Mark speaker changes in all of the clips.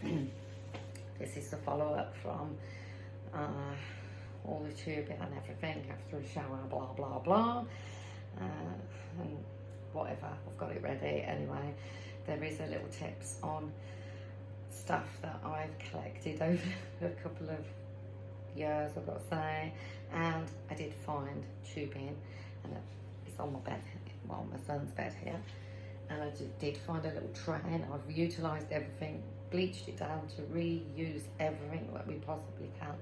Speaker 1: This is the follow-up from all the tubing and everything after a shower, blah blah blah, and whatever. I've got it ready anyway. There is a little tips on stuff that I've collected over a couple of years, I've got to say, and I did find tubing, and it's on my bed, well, my son's bed here, and I did find a little tray, and I've utilised everything, bleached it down to reuse everything that we possibly can,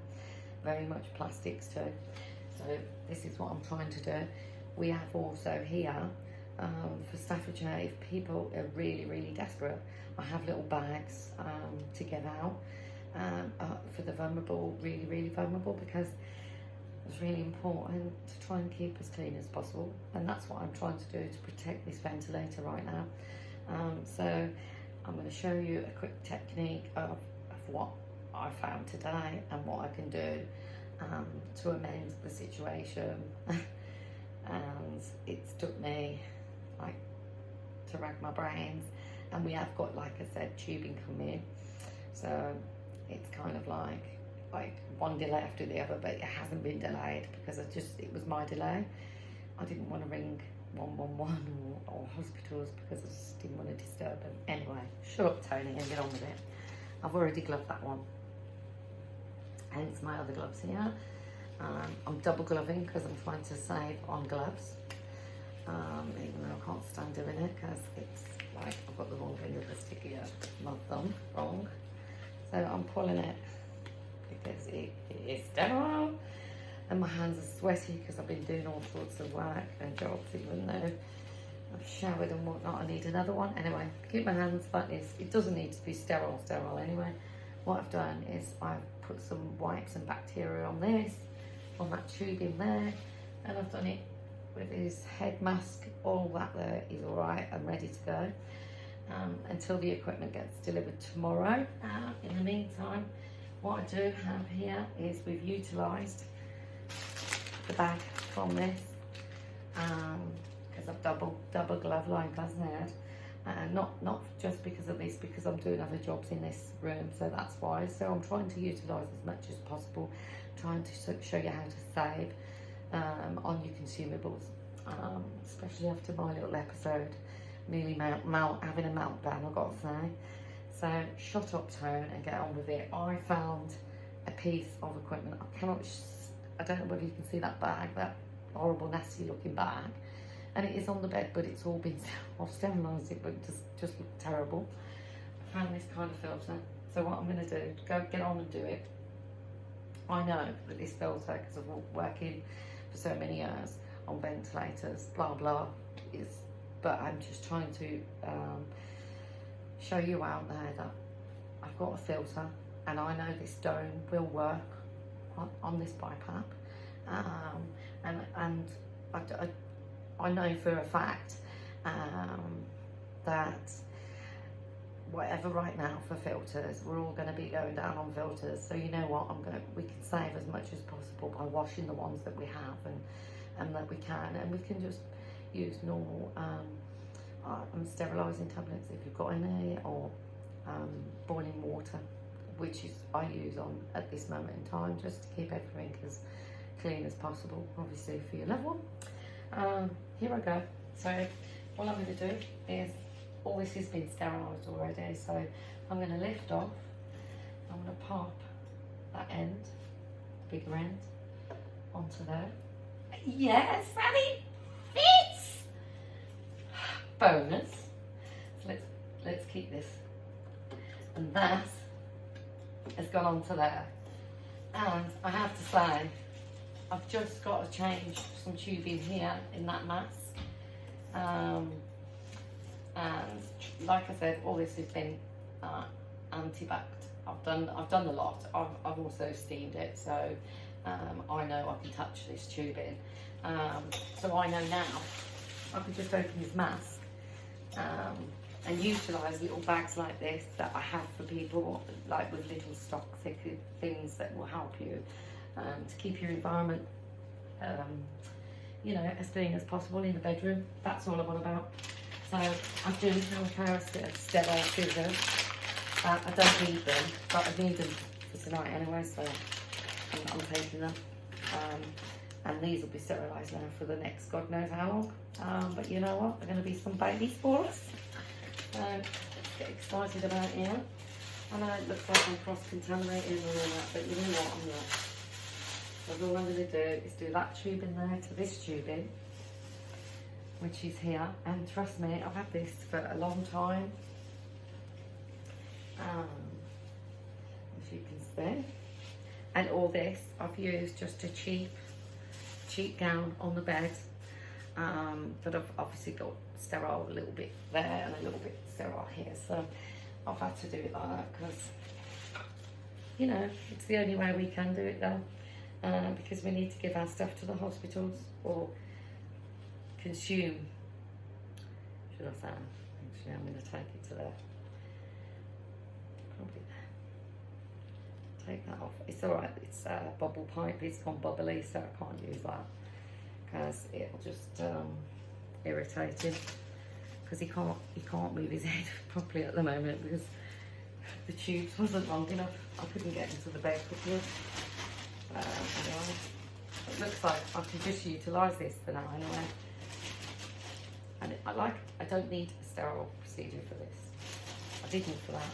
Speaker 1: very much plastics too. So this is what I'm trying to do. We have also here, for Staffordshire, if people are really desperate, I have little bags to give out for the vulnerable, really vulnerable, because it's really important to try and keep as clean as possible, and that's what I'm trying to do to protect this ventilator right now. So I'm going to show you a quick technique of what I found today and what I can do to amend the situation. And it's took me like to rack my brains, and we have got, like I said, tubing coming, so it's kind of like one delay after the other, but it hasn't been delayed because it was my delay. I didn't want to ring 111 or hospitals because I just didn't want to disturb them. Anyway, shut up Tony and get on with it. I've already gloved that one, hence my other gloves here. I'm double gloving because I'm trying to save on gloves, even though I can't stand doing it because it's like I've got the wrong finger to stick here, my thumb wrong. So I'm pulling it because it is sterile, and my hands are sweaty because I've been doing all sorts of work and jobs, even though I've showered and whatnot. I need another one. Anyway, keep my hands like this. It doesn't need to be sterile anyway. What I've done is I've put some wipes and bacteria on this, on that tube in there, and I've done it with this head mask. All that there is all right and ready to go until the equipment gets delivered tomorrow. In the meantime, what I do have here is we've utilised the bag from this because I've double glove line glass net, and not just because of this, because I'm doing other jobs in this room, so that's why. So I'm trying to utilise as much as possible, trying to show you how to save on your consumables, especially after my little episode, nearly having a meltdown, I've got to say. So shut up Tone and get on with it. I found a piece of equipment. I don't know whether you can see that bag, that horrible nasty looking bag, and it is on the bed, but it's all been, I've sterilised it, but it just looked terrible. I found this kind of filter, so what I'm going to do, get on and do it. I know that this filter, because of working for so many years on ventilators, blah blah, but I'm just trying to show you out there that I've got a filter, and I know this dome will work on this BiPAP, and I know for a fact that whatever right now for filters, we're all going to be going down on filters. So you know what, we can save as much as possible by washing the ones that we have and that we can, and we can just use normal sterilising tablets if you've got any, or boiling water, which is I use on at this moment in time, just to keep everything as clean as possible, obviously for your loved one. Here I go. So what I'm going to do is, all this has been sterilised already, so I'm going to lift off, I'm going to pop that end, the bigger end, onto there. Yes, and it fits! Bonus. So let's keep this. And that has gone onto there. And I have to say, I've just got to change some tubing here in that mask. And like I said, all this has been anti-backed. I've done a lot. I've also steamed it, so I know I can touch this tubing. So I know now I could just open this mask and utilise little bags like this that I have for people, like with little stock things that will help you to keep your environment, you know, as clean as possible in the bedroom. That's all I'm on about. So I do have a pair of sterile scissors, I don't need them, but I need them for tonight anyway, so I'm taking them. And these will be sterilised now for the next God knows how long. But you know what? They're going to be some babies for us. So let's get excited about it. I know it looks like I'm cross-contaminated and all that, but you know what? I'm not. So all I'm going to do is do that tube in there to this tube in, which is here. And trust me, I've had this for a long time. As you can see. And all this I've used just a cheap gown on the bed. But I've obviously got sterile a little bit there and a little bit sterile here. So I've had to do it like that because, you know, it's the only way we can do it though. Because we need to give our stuff to the hospitals or consume, should I say. Actually, I'm going to take it to there. Probably there. Take that off. It's alright, it's a bubble pipe, it's gone bubbly, so I can't use that because it'll just irritate him, because he can't move his head properly at the moment because the tubes wasn't long enough. I couldn't get into the bed quickly. Anyway, it looks like I can just utilise this for now anyway. And I don't need a sterile procedure for this. I didn't for that.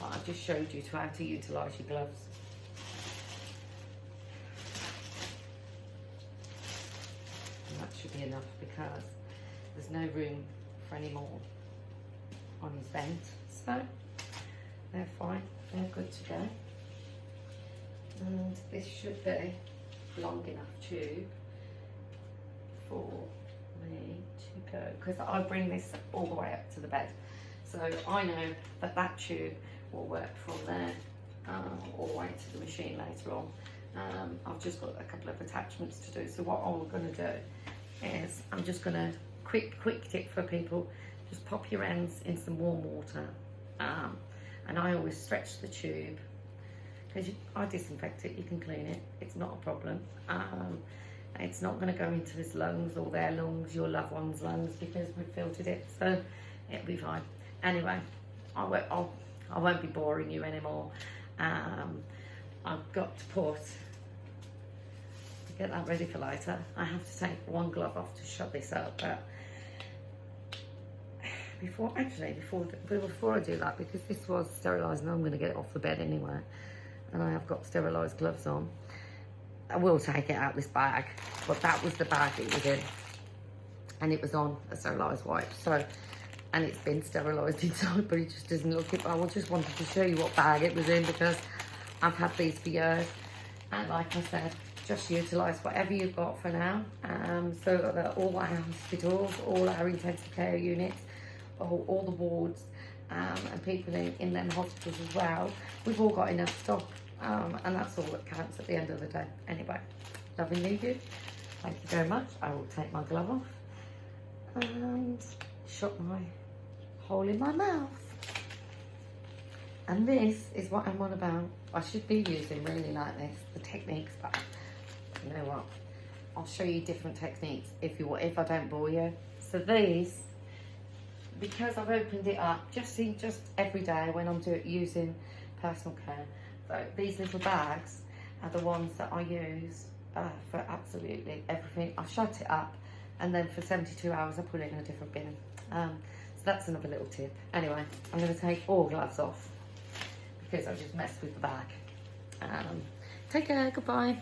Speaker 1: I just showed you how to utilise your gloves. And that should be enough because there's no room for any more on his vent. So they're fine, they're good to go. And this should be long enough tube for me to go, because I bring this all the way up to the bed. So I know that that tube will work from there all the way to the machine later on. I've just got a couple of attachments to do. So what I'm going to do is I'm just going to quick tip for people, just pop your ends in some warm water. And I always stretch the tube, because I disinfect it, you can clean it, it's not a problem. It's not going to go into his lungs or their lungs, your loved one's lungs, because we've filtered it, so it'll be fine. Anyway, I won't be boring you anymore. I've got to get that ready for later. I have to take one glove off to shut this up, but before I do that, because this was sterilised and I'm going to get it off the bed anyway, and I have got sterilised gloves on, I will take it out this bag, but that was the bag it was in, and it was on a sterilised wipe. So, and it's been sterilised inside, but it just doesn't look it. But I just wanted to show you what bag it was in, because I've had these for years, and like I said, just utilise whatever you've got for now. So that all our hospitals, all our intensive care units, all the wards, and people in them hospitals as well, we've all got enough stock, and that's all that counts at the end of the day. Anyway, love and leave you. Thank you very much. I will take my glove off and shut my hole in my mouth. And this is what I'm on about. I should be using really like this, the techniques, but you know what? I'll show you different techniques if I don't bore you. So these, because I've opened it up just every day when I'm using personal care. So these little bags are the ones that I use for absolutely everything. I shut it up, and then for 72 hours I put it in a different bin. So that's another little tip. Anyway, I'm going to take all gloves off because I just messed with the bag. Take care, goodbye.